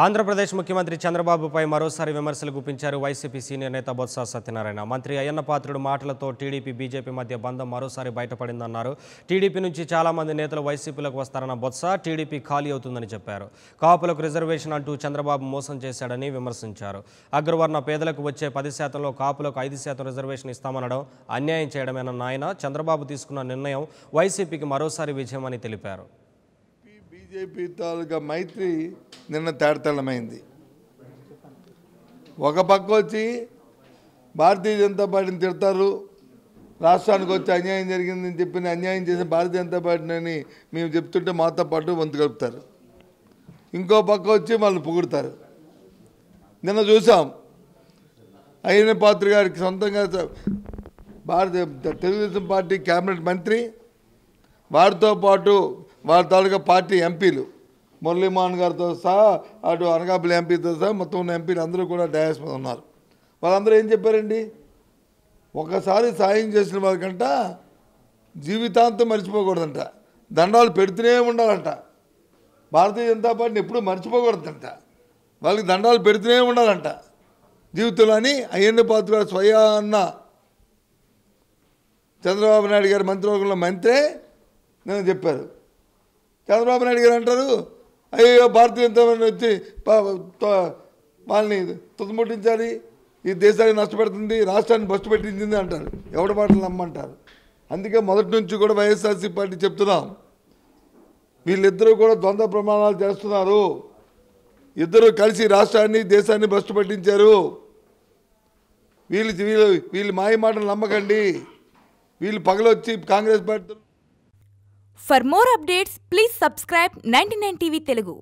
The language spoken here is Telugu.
ఆంధ్రప్రదేశ్ ముఖ్యమంత్రి చంద్రబాబుపై మరోసారి విమర్శలు గుప్పించారు వైసీపీ సీనియర్ నేత బొత్స సత్యనారాయణ. మంత్రి అయ్యన్న పాత్రుడు మాటలతో టీడీపీ బీజేపీ మధ్య బంధం మరోసారి బయటపడిందన్నారు. టీడీపీ నుంచి చాలా మంది నేతలు వైసీపీలోకి వస్తారన్న బొత్స టీడీపీ ఖాళీ అవుతుందని చెప్పారు. కాపులకు రిజర్వేషన్ అంటూ చంద్రబాబు మోసం చేశాడని విమర్శించారు. అగ్రవర్ణ పేదలకు వచ్చే 10%లో కాపులకు 5% రిజర్వేషన్ ఇస్తామనడం అన్యాయం చేయడమేనన్న ఆయన చంద్రబాబు తీసుకున్న నిర్ణయం వైసీపీకి మరోసారి విజయమని తెలిపారు. బీజేపీ తాలూకా మైత్రి నిన్న తేటతెల్లమైంది. ఒక పక్క వచ్చి భారతీయ జనతా పార్టీని తిడతారు, రాష్ట్రానికి వచ్చి అన్యాయం జరిగిందని చెప్పి అన్యాయం చేసిన భారతీయ జనతా పార్టీని మేము చెప్తుంటే మాతో పాటు వంతు కలుపుతారు. ఇంకో పక్క వచ్చి వాళ్ళని పొగుడతారు. నిన్న చూసాం అయ్యన్న పాత్ర గారికి సొంతంగా తెలుగుదేశం పార్టీ క్యాబినెట్ మంత్రి, వారితో పాటు వారి తాలూకా పార్టీ ఎంపీలు మురళీమోహన్ గారితో సహా అటు అనకాపల్లి ఎంపీతో సహా మొత్తం ఉన్న ఎంపీలు అందరూ కూడా డయాస్ మీద ఉన్నారు. వాళ్ళందరూ ఏం చెప్పారండి, ఒకసారి సాయం చేసిన వారికంట జీవితాంతం మర్చిపోకూడదంట, దండాలు పెడుతూనే ఉండాలంట. భారతీయ జనతా పార్టీని ఎప్పుడూ మర్చిపోకూడదంట, వాళ్ళకి దండాలు పెడుతూనే ఉండాలంట జీవితంలో అని అయ్యన్న పాత్ర గారు స్వయాన్న చంద్రబాబు నాయుడు గారి మంత్రివర్గంలో మంత్రే నేను చెప్పారు. చంద్రబాబు నాయుడు గారు అంటారు, అయ్యో భారతీయ జనతా పార్టీ వచ్చి వాళ్ళని తుదముట్టించాలి, ఈ దేశాన్ని నష్టపెడుతుంది, రాష్ట్రాన్ని బస్టు పెట్టించింది అంటారు. ఎవడి మాటలు నమ్మంటారు. అందుకే మొదటి నుంచి కూడా వైఎస్ఆర్సీ పార్టీ చెప్తున్నాం, వీళ్ళిద్దరూ కూడా ద్వంద్వ ప్రమాణాలు చేస్తున్నారు. ఇద్దరు కలిసి రాష్ట్రాన్ని దేశాన్ని బస్టు పట్టించారు. వీళ్ళు మాయ మాటలు నమ్మకండి. వీళ్ళు పగలొచ్చి Congress party. For more updates, please subscribe 99 TV Telugu.